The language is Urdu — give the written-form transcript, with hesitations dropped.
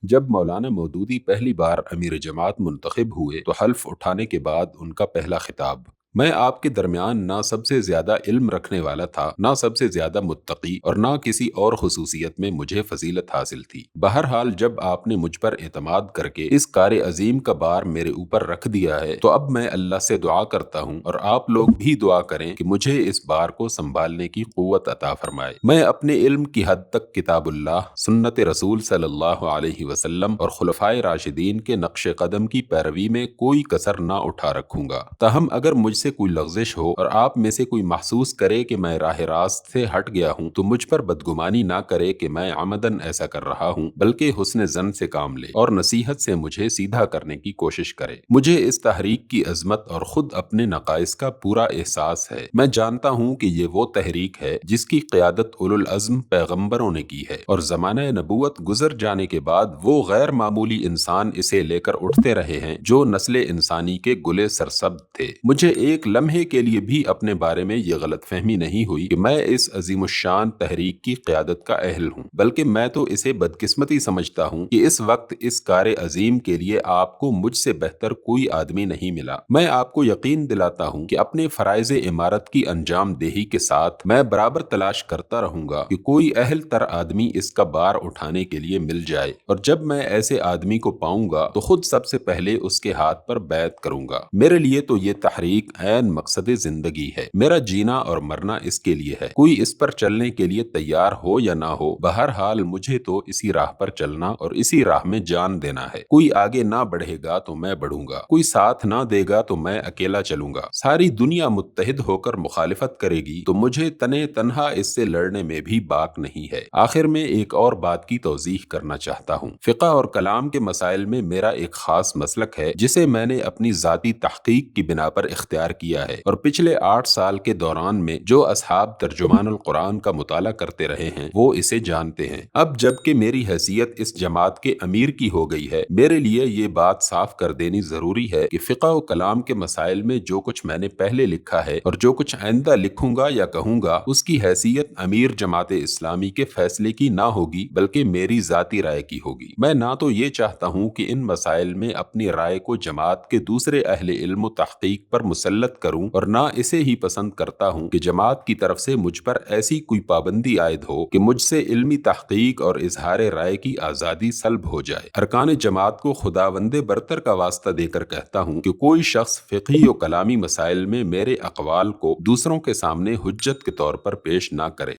جب مولانا مودودی پہلی بار امیر جماعت منتخب ہوئے تو حلف اٹھانے کے بعد ان کا پہلا خطاب: میں آپ کے درمیان نہ سب سے زیادہ علم رکھنے والا تھا، نہ سب سے زیادہ متقی، اور نہ کسی اور خصوصیت میں مجھے فضیلت حاصل تھی۔ بہرحال جب آپ نے مجھ پر اعتماد کر کے اس کار عظیم کا بار میرے اوپر رکھ دیا ہے تو اب میں اللہ سے دعا کرتا ہوں، اور آپ لوگ بھی دعا کریں کہ مجھے اس بار کو سنبھالنے کی قوت عطا فرمائے۔ میں اپنے علم کی حد تک کتاب اللہ، سنت رسول صلی اللہ علیہ وسلم اور خلفائے راشدین کے نقش قدم کی پیروی میں کوئی کسر نہ اٹھا رکھوں گا۔ تاہم اگر مجھ سے کوئی لغزش ہو اور آپ میں سے کوئی محسوس کرے کہ میں راہ راست سے ہٹ گیا ہوں تو مجھ پر بدگمانی نہ کرے کہ میں عمدن ایسا کر رہا ہوں، بلکہ حسن ظن سے کام لے اور نصیحت سے مجھے سیدھا کرنے کی کوشش کرے۔ مجھے اس تحریک کی عظمت اور خود اپنے نقائص کا پورا احساس ہے۔ میں جانتا ہوں کہ یہ وہ تحریک ہے جس کی قیادت اولو العزم پیغمبروں نے کی ہے، اور زمانہ نبوت گزر جانے کے بعد وہ غیر معمولی انسان اسے لے کر اٹھتے رہے ہیں جو نسل انسانی کے گلے سرسبز تھے۔ مجھے ایک لمحے کے لیے بھی اپنے بارے میں یہ غلط فہمی نہیں ہوئی کہ میں اس عظیم الشان تحریک کی قیادت کا اہل ہوں، بلکہ میں تو اسے بدقسمتی سمجھتا ہوں کہ اس وقت اس کار عظیم کے لیے آپ کو مجھ سے بہتر کوئی آدمی نہیں ملا۔ میں آپ کو یقین دلاتا ہوں کہ اپنے فرائض امارت کی انجام دہی کے ساتھ میں برابر تلاش کرتا رہوں گا کہ کوئی اہل تر آدمی اس کا بار اٹھانے کے لیے مل جائے، اور جب میں ایسے آدمی کو پاؤں گا تو خود سب سے پہلے اس کے ہاتھ پر بیعت کروں گا۔ میرے لیے تو یہ تحریک عین مقصد زندگی ہے، میرا جینا اور مرنا اس کے لیے ہے۔ کوئی اس پر چلنے کے لیے تیار ہو یا نہ ہو، بہرحال مجھے تو اسی راہ پر چلنا اور اسی راہ میں جان دینا ہے۔ کوئی آگے نہ بڑھے گا تو میں بڑھوں گا، کوئی ساتھ نہ دے گا تو میں اکیلا چلوں گا۔ ساری دنیا متحد ہو کر مخالفت کرے گی تو مجھے تنے تنہا اس سے لڑنے میں بھی باک نہیں ہے۔ آخر میں ایک اور بات کی توضیح کرنا چاہتا ہوں۔ فقہ اور کلام کے مسائل میں میرا ایک خاص مسلک ہے جسے میں نے اپنی ذاتی تحقیق کی بنا پر اختیار کیا ہے، اور پچھلے 8 سال کے دوران میں جو اصحاب ترجمان القرآن کا مطالعہ کرتے رہے ہیں وہ اسے جانتے ہیں۔ اب جب کہ میری حیثیت اس جماعت کے امیر کی ہو گئی ہے، میرے لیے یہ بات صاف کر دینی ضروری ہے کہ فقہ و کلام کے مسائل میں جو کچھ میں نے پہلے لکھا ہے اور جو کچھ آئندہ لکھوں گا یا کہوں گا، اس کی حیثیت امیر جماعت اسلامی کے فیصلے کی نہ ہوگی بلکہ میری ذاتی رائے کی ہوگی۔ میں نہ تو یہ چاہتا ہوں کہ ان مسائل میں اپنی رائے کو جماعت کے دوسرے اہل علم و تحقیق پر مسلط کروں، اور نہ اسے ہی پسند کرتا ہوں کہ جماعت کی طرف سے مجھ پر ایسی کوئی پابندی عائد ہو کہ مجھ سے علمی تحقیق اور اظہار رائے کی آزادی سلب ہو جائے۔ ارکان جماعت کو خداوند برتر کا واسطہ دے کر کہتا ہوں کہ کوئی شخص فقہی و کلامی مسائل میں میرے اقوال کو دوسروں کے سامنے حجت کے طور پر پیش نہ کرے۔